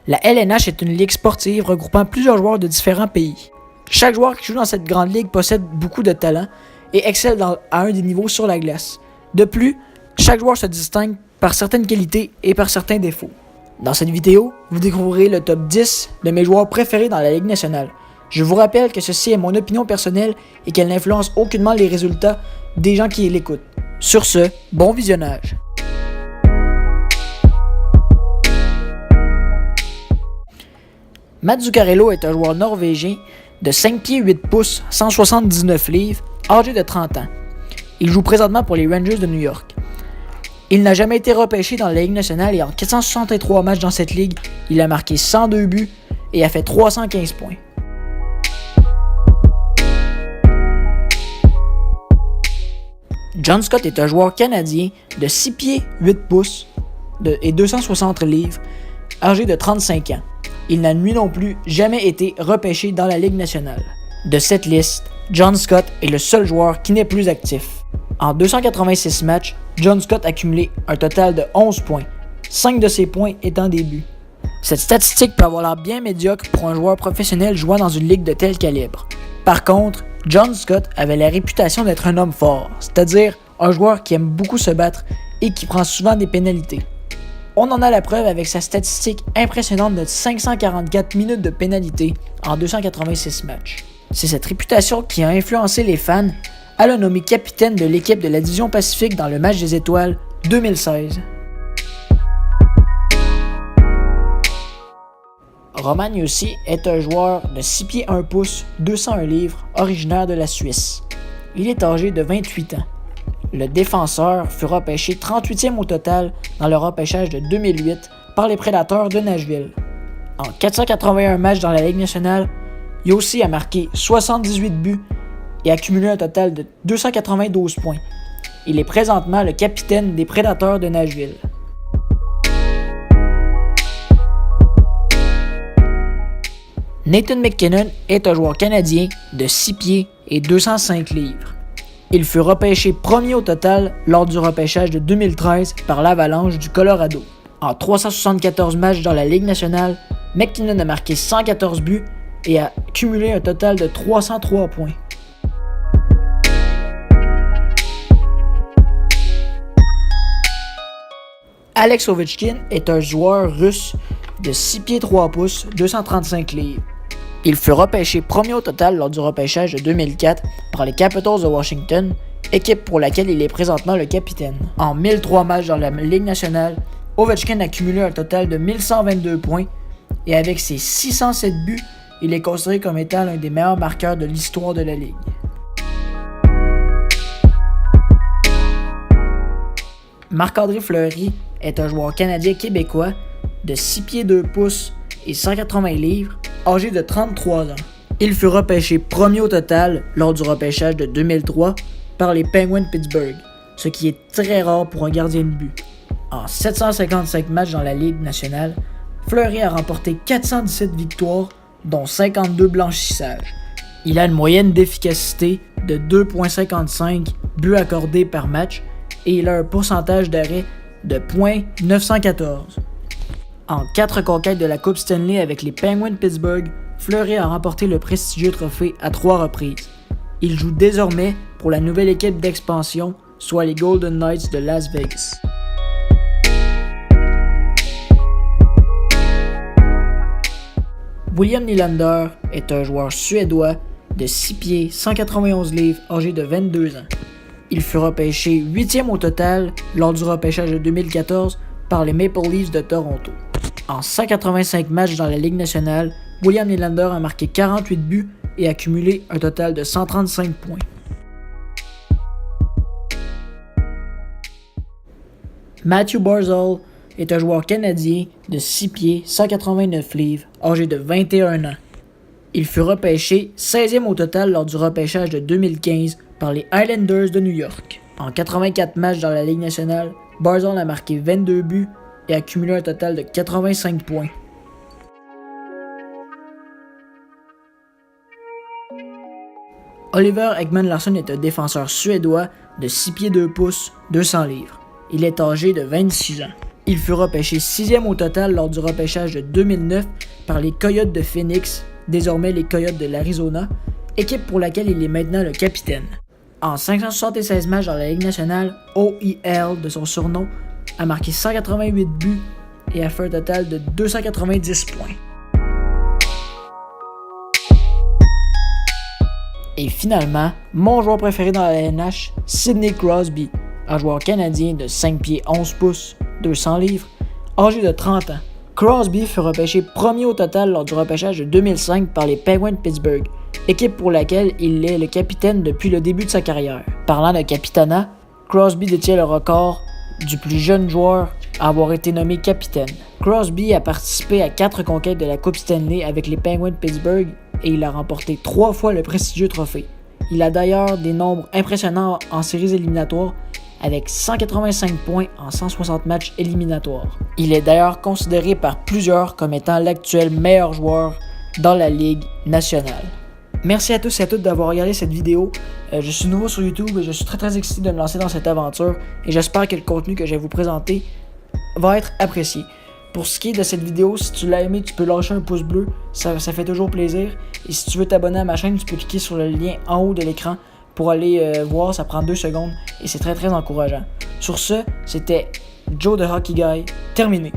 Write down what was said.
La LNH est une ligue sportive regroupant plusieurs joueurs de différents pays. Chaque joueur qui joue dans cette grande ligue possède beaucoup de talent et excelle à un des niveaux sur la glace. De plus, chaque joueur se distingue par certaines qualités et par certains défauts. Dans cette vidéo, vous découvrirez le top 10 de mes joueurs préférés dans la Ligue nationale. Je vous rappelle que ceci est mon opinion personnelle et qu'elle n'influence aucunement les résultats des gens qui l'écoutent. Sur ce, bon visionnage. Matt Zuccarello est un joueur norvégien de 5 pieds 8 pouces, 179 livres, âgé de 30 ans. Il joue présentement pour les Rangers de New York. Il n'a jamais été repêché dans la Ligue nationale et en 463 matchs dans cette ligue, il a marqué 102 buts et a fait 315 points. John Scott est un joueur canadien de 6 pieds 8 pouces et 260 livres, âgé de 35 ans. Il n'a lui non plus jamais été repêché dans la Ligue nationale. De cette liste, John Scott est le seul joueur qui n'est plus actif. En 286 matchs, John Scott a cumulé un total de 11 points, 5 de ses points étant des buts. Cette statistique peut avoir l'air bien médiocre pour un joueur professionnel jouant dans une ligue de tel calibre. Par contre, John Scott avait la réputation d'être un homme fort, c'est-à-dire un joueur qui aime beaucoup se battre et qui prend souvent des pénalités. On en a la preuve avec sa statistique impressionnante de 544 minutes de pénalité en 286 matchs. C'est cette réputation qui a influencé les fans à le nommer capitaine de l'équipe de la Division Pacifique dans le match des étoiles 2016. Roman Josi est un joueur de 6 pieds 1 pouce, 201 livres, originaire de la Suisse. Il est âgé de 28 ans. Le défenseur fut repêché 38e au total dans le repêchage de 2008 par les Prédateurs de Nashville. En 481 matchs dans la Ligue nationale, Josi a marqué 78 buts et a cumulé un total de 292 points. Il est présentement le capitaine des Prédateurs de Nashville. Nathan MacKinnon est un joueur canadien de 6 pieds et 205 livres. Il fut repêché premier au total lors du repêchage de 2013 par l'Avalanche du Colorado. En 374 matchs dans la Ligue nationale, MacKinnon a marqué 114 buts et a cumulé un total de 303 points. Alex Ovechkin est un joueur russe de 6 pieds 3 pouces, 235 livres. Il fut repêché premier au total lors du repêchage de 2004 par les Capitals de Washington, équipe pour laquelle il est présentement le capitaine. En 1003 matchs dans la Ligue nationale, Ovechkin a cumulé un total de 1122 points et avec ses 607 buts, il est considéré comme étant l'un des meilleurs marqueurs de l'histoire de la Ligue. Marc-André Fleury est un joueur canadien-québécois de 6 pieds 2 pouces et 180 livres, âgé de 33 ans. Il fut repêché premier au total lors du repêchage de 2003 par les Penguins de Pittsburgh, ce qui est très rare pour un gardien de but. En 755 matchs dans la Ligue nationale, Fleury a remporté 417 victoires, dont 52 blanchissages. Il a une moyenne d'efficacité de 2,55 buts accordés par match et il a un pourcentage d'arrêt de .914. En 4 conquêtes de la Coupe Stanley avec les Penguins de Pittsburgh, Fleury a remporté le prestigieux trophée à 3 reprises. Il joue désormais pour la nouvelle équipe d'expansion, soit les Golden Knights de Las Vegas. William Nylander est un joueur suédois de 6 pieds, 191 livres, âgé de 22 ans. Il fut repêché 8e au total lors du repêchage de 2014 par les Maple Leafs de Toronto. En 185 matchs dans la Ligue nationale, William Nylander a marqué 48 buts et a cumulé un total de 135 points. Matthew Barzal est un joueur canadien de 6 pieds, 189 livres, âgé de 21 ans. Il fut repêché 16e au total lors du repêchage de 2015 par les Islanders de New York. En 84 matchs dans la Ligue nationale, Barzal a marqué 22 buts et a cumulé un total de 85 points. Oliver Ekman-Larsson est un défenseur suédois de 6 pieds 2 pouces, 200 livres. Il est âgé de 26 ans. Il fut repêché 6e au total lors du repêchage de 2009 par les Coyotes de Phoenix, désormais les Coyotes de l'Arizona, équipe pour laquelle il est maintenant le capitaine. En 576 matchs dans la Ligue nationale, OEL de son surnom, a marqué 188 buts et a fait un total de 290 points. Et finalement, mon joueur préféré dans la LNH, Sidney Crosby, un joueur canadien de 5 pieds 11 pouces, 200 livres, âgé de 30 ans. Crosby fut repêché premier au total lors du repêchage de 2005 par les Penguins de Pittsburgh, équipe pour laquelle il est le capitaine depuis le début de sa carrière. Parlant de capitanat, Crosby détient le record du plus jeune joueur à avoir été nommé capitaine. Crosby a participé à 4 conquêtes de la Coupe Stanley avec les Penguins de Pittsburgh et il a remporté 3 fois le prestigieux trophée. Il a d'ailleurs des nombres impressionnants en séries éliminatoires avec 185 points en 160 matchs éliminatoires. Il est d'ailleurs considéré par plusieurs comme étant l'actuel meilleur joueur dans la Ligue nationale. Merci à tous et à toutes d'avoir regardé cette vidéo. Je suis nouveau sur YouTube et je suis très excité de me lancer dans cette aventure et j'espère que le contenu que je vais vous présenter va être apprécié. Pour ce qui est de cette vidéo, si tu l'as aimé, tu peux lâcher un pouce bleu, ça fait toujours plaisir. Et si tu veux t'abonner à ma chaîne, tu peux cliquer sur le lien en haut de l'écran pour aller voir, ça prend 2 secondes et c'est très encourageant. Sur ce, c'était Joe de Hockey Guy, terminé.